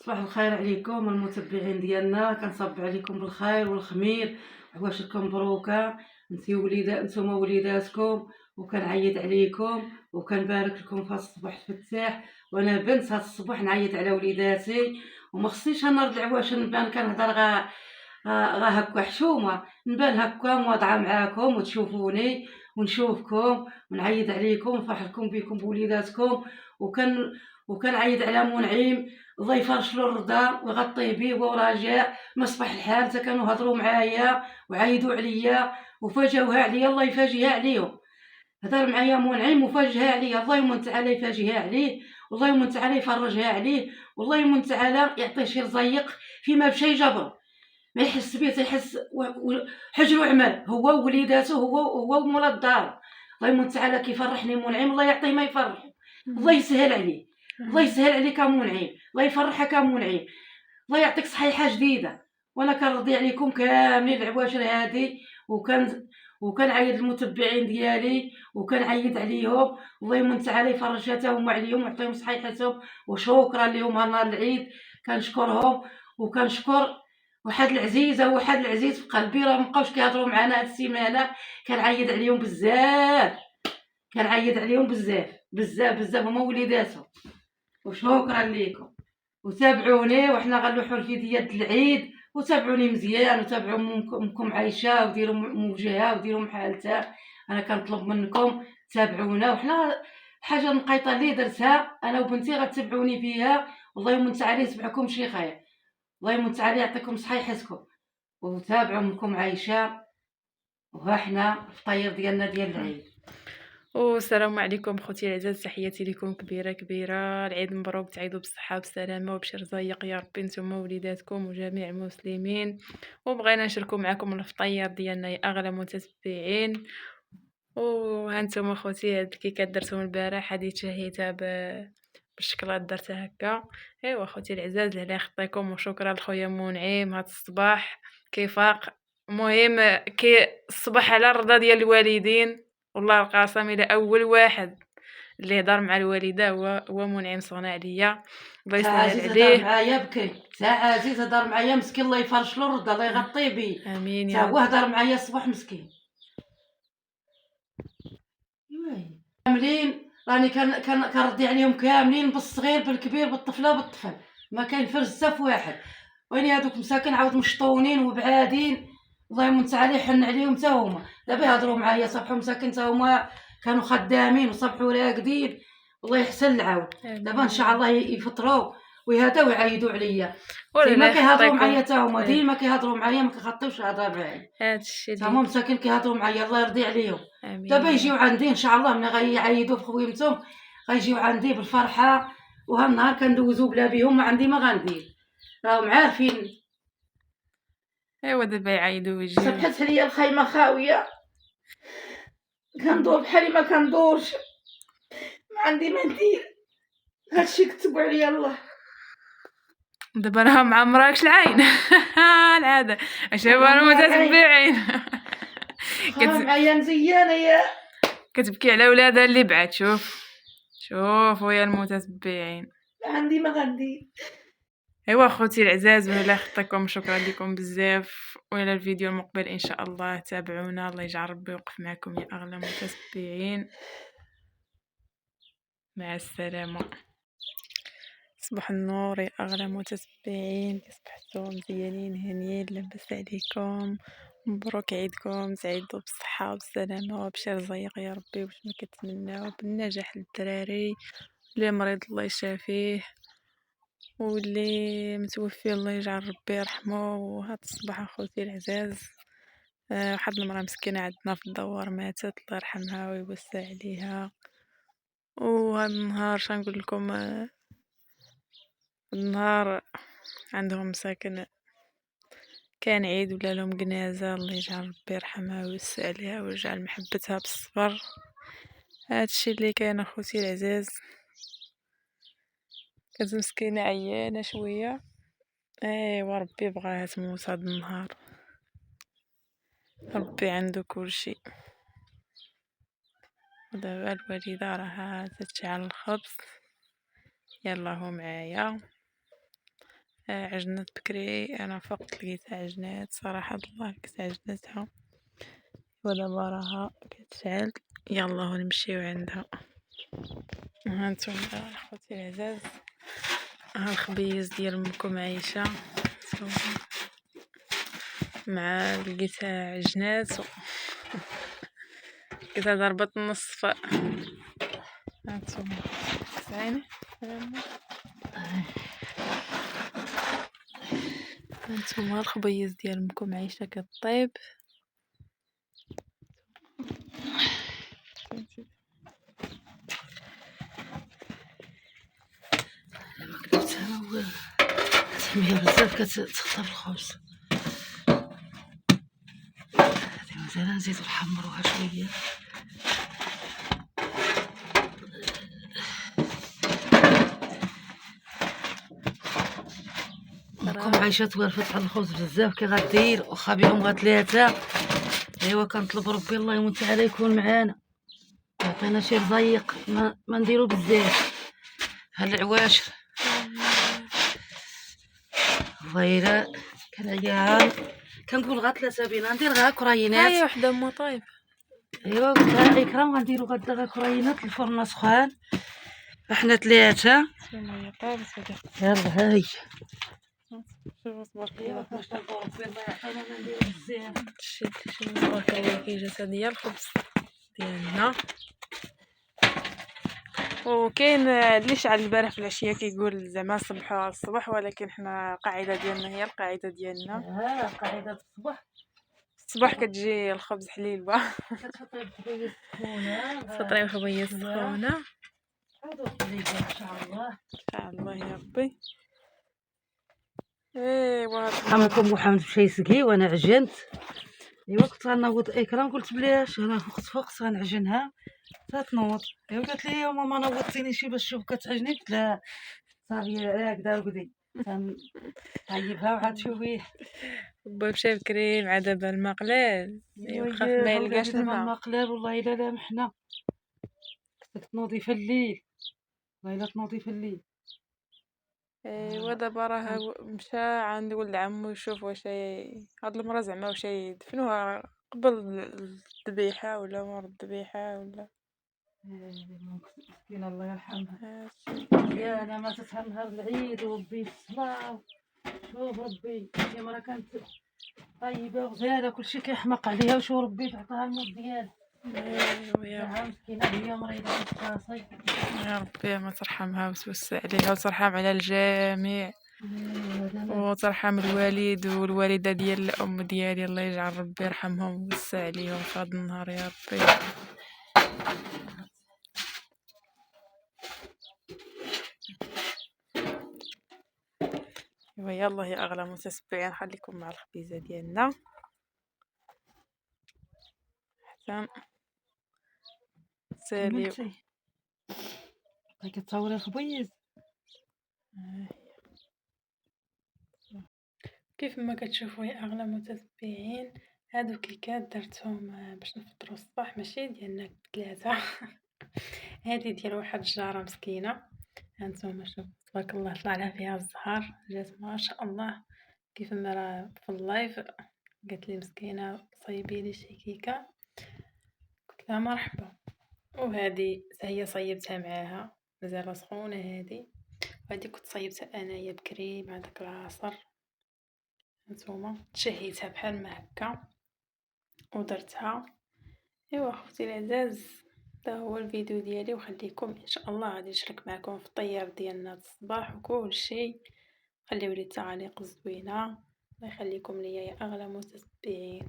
صباح الخير عليكم المتبعين ديالنا، كنصب عليكم بالخير والخمير وعواشركم مبروكه. نتوما وليداتكم، وكنعيط عليكم وكنبارك لكم في هذا الصباح الفتاح. وانا بنت هذا الصباح نعيط على وليداتي، وما خصنيش انا نرد العواشر نبان كنهضر غا هكا حشومه، نبان هكا مواضعه معاكم وتشوفوني ونشوفكم ونعيط عليكم ونفرح لكم بكم بوليداتكم. وكنعيط على منعم، الله يفرشلو الرضا ويغطيه بيه وهو راجع من صباح الحال حتى كانوا هضروا معايا وعايدوا عليا وفاجئوها عليا، الله يفاجئها عليهم. هضر معايا منعم وفاجئها عليا، الله يمن تعالى يفاجئها عليه، والله يمن تعالى يفرجها عليه، والله يمن تعالى يعطيه شي رزيق فيما مشى يجبر، ما يحس بيه تيحس حجر وعمل هو ووليداته هو ومولا الدار. الله يمن تعالى كيفرحني منعم، الله يعطيه ما يفرح، الله يسهل عليه، الله يسهل عليك منعم، الله يفرحك منعم، الله يعطيك صحيحه جديده. وانا كنرضي عليكم كاملين العواشر هادي، وكنعيد المتبعين ديالي وكنعيد عليهم، الله يمن تعالى يفرجها حتى هما عليهم ويعطيهم صحيحتهم. وشكرا لهم نهار العيد، كنشكرهم وكنشكر واحد العزيزه وواحد العزيز في قلبي راه مابقاوش كيهضروا معنا هاد السيمانه، كنعيد عليهم بزاف، كنعيد عليهم بزاف بزاف بزاف، هما وليداتهم. وشكرا ليكم، وتابعوني وحنا غنلوحوا الفيديوهات العيد، وتابعوني مزيان وتابعوا امكم عايشه وديروا موجهه وديروا محالتها. انا كنطلب منكم تابعونا، وحنا حاجه نقيطه اللي درتها انا وبنتي غتبعوني فيها، والله يمن تعالى يتبعكم شي خير، الله يمن تعالى يعطيكم صحيحتكم وتابعوا امكم عايشه. وها حنا الفطير ديالنا ديال العيد. والسلام عليكم خوتي العزاز، تحياتي لكم كبيره كبيره. العيد مبروك، تعيدوا بالصحه والسلامه وبشي رزايق يا ربي نتوما وليداتكم وجميع المسلمين. وبغينا نشاركوا معكم الفطير ديالنا يا اغلى متتبعين. وهانتوما خوتي هاد الكيكه درتهم البارح، هادي تشهيتها بالشكلاط درتها هكا. ايوا خوتي العزاز لهلا يخطيكم، وشكرا لخويا منعم هاد الصباح كيفاق. المهم الصباح على الرضا ديال الوالدين، والله القاسم الى اول واحد اللي هضر مع الوالده هو منعم صغنا عليا، الله تا يسهل عزيز هضر عليه. معايا بكي، تا عزيز هضر معايا مسكين، الله يفرشلو الرضا الله يغطيه بيه، امين تا يا هو رب. هضر معايا الصباح مسكين. كاملين راني كنرضي عليهم كاملين، بالصغير بالكبير بالطفله بالطفل، ما كاين فرز واحد. وين هادوك مساكن عاود مشطونين وبعادين، الله يمن تعالى يحن عليهم تا هما. دابا يهضروا معايا صبحوا مساكن تا هما كانوا خدامين وصبحوا راقدين، والله يحسن العون. دابا ان شاء الله يفطروا ويهداو ويعيدوا عليا، ولا لا ديما كيهضروا يخطيكم. معايا تا هما، ديما كيهضروا معايا ما كيخطيوش الهضره معايا، هادشي تا اللي هما مساكن كيهضروا معايا، الله يرضي عليهم. امين دابا يا يجيو رب. عندي ان شاء الله، ملي غيعيدوا في خويمتهم غيجيو عندي بالفرحه، وهالنهار كندوزو بلا بيهم، ما عندي ما غندير، راهم عارفين. ايوا دابا يعيدوا ويجيو. صبحت عليا الخيمه خاويه، كندور بحالي ما كندورش، ما عندي ما ندير، هادشي كتبوا عليا الله. دابا راه معمراكش العين. العاده شباب المتتبعين. خرا معايا مزيانه يا كتبكي على ولادها اللي بعد. شوفوا يا المتتبعين. ما عندي ما غندير. ايوا خوتي العزاز، ولا يخطيكم، شكرا لكم بزاف. والى الفيديو المقبل ان شاء الله تابعونا، الله يجعل ربي يوقف معكم يا اغلى متتبعين. مع السلامه. صباح النور يا اغلى متتبعين، صبحتوا مزيانين هانيين لاباس عليكم، مبروك عيدكم، تعيدوا بالصحه والسلامه وبشي رزايق يا ربي، واش ما كتمناو بالنجاح للدراري. اللي مريض الله يشافيه، واللي متوفي الله يجعل ربي يرحمه. وهاد الصباح اخوتي العزاز، واحد المراه مسكينه عندنا في الدوار ماتت، الله يرحمها ويوسع عليها. وهاد النهار شنقول لكم، النهار عندهم مساكن كان عيد ولا لهم جنازة، الله يجعل ربي يرحمها ويوسع عليها ويجعل محبتها بالصبر. هادشي اللي كان اخوتي العزاز، كانت مسكينة عيانة شوية، ايوا ربي بغاها تموت هاد النهار، ربي عنده كل شيء. ودابا الوالدة راها تشعل الخبز، يلا هو معايا عجنات بكري، أنا فقت لقيتها عجنات صراحة الله لقيت عجناتها، ودابا راها كتشعل. يلا نمشيو عندها. هانتوما خوتي العزاز، ها الخبيز ديال أمكم عايشة هانتوما، مع لقيتها عجنات لقيتها ضربت النصف. هانتوما ساينة هانتوما الخبيز ديال أمكم عايشة كطيب. سمية بزاف كتخطى في الخبز. هادي مثلا نزيدو نحمروها شوية. أمكم عايشة توالفت على الخبز بزاف كي غدير، واخا بهم غا 3. ايوا كنطلب ربي الله يمن تعالى يكون معانا، يعطينا شي رزيق، ما نديرو بزاف. هاد العواشر والله إلا كنعيا كنقول غا 3 بينا ندير غا كرينات. هاي وحدة أما طايب. ايوا قلتها إكرام غنديرو غدا غا كرينات، الفرن سخان، احنا 3. يلا هاي شوفوا تبارك الله باش تلقاو ربي الله يعطينا ما نديرو بزاف. شي تبارك الله كي جات هادي هي الخبز ديالنا. وكاين اللي شعل البارح في العشيه كيقول زعما صبحوا على الصبح، ولكن حنا القاعده ديالنا هي القاعده ديالنا. قاعدة الصبح الصباح كتجي الخبز حليبه كتحطي الخبيز سخونة، فطري وخبيز سخونه عاودو خليجة ان شاء الله. ان شاء الله يا ربي. ايوا حمكم محمد مشى يسقي وانا عجنت. ايوا كنت غنوض إكرام، قلت بلاش انا فقت غنعجنها تتنوض. ايوا قالت لي ماما نوضتيني شي باش نشوف كتعجني، قلت لها صافي هكذا رقدي طيبها وعاد شوفي. با مشى بكري مع دابا الماء قلال، خاف ما يلقاش الماء. مقلاب والله الا لامحنا. خصك تنوضي في الليل، والله الا تنوضي في الليل. ايوا دابا راه مشى عند ولد عمو يشوف واش هاد المرة زعما واش يدفنوها قبل الذبيحة ولا مور الذبيحة ولا. مسكينة الله يرحمها، هادشي. يا انا ما تفهم نهار العيد وربي الصلاة. شوف ربي هي مرة كانت طيبة وغزالة، كلشي كيحمق عليها، وشو ربي عطاها الموت ديالها. ايوا يا مسكينة هي مريضة بالقاصي. يا ربي ما ترحمها وتوسع عليها وترحم على الجميع، وترحم الوالد والوالدة ديال الأم ديالي، الله يجعل ربي يرحمهم ويوسع عليهم في هذا النهار يا ربي. يلا يا أغلى متتبعين، خليكم مع الخبيزة ديالنا حتى ساليو. كتصوري الخبيز كيف ما كتشوفوا يا اغلى متتبعين، هادو كيكات درتهم باش نفطروا الصباح، ماشي ديالنا ب3 هادي ديال واحد الجاره مسكينه. هانتوما شوف تبارك الله طلع لها فيها الزهر، جات ما شاء الله كيف ما راه في اللايف قالت لي مسكينه صايبي لي شي كيكه، قلت لها مرحبا. وهذه هي صيبتها معاها مازال سخونه هذه، وهذه كنت صيبتها انايا بكري مع داك العصر. هانتوما تشهيتها بحال ما هكا ودرتها. ايوا اختي العزاز، هذا هو الفيديو ديالي، وخليكم ان شاء الله غادي نشارك معكم في الطيار ديالنا الصباح وكل شيء. خليو لي التعاليق الزوينه، الله يخليكم ليا يا اغلى متتبعين.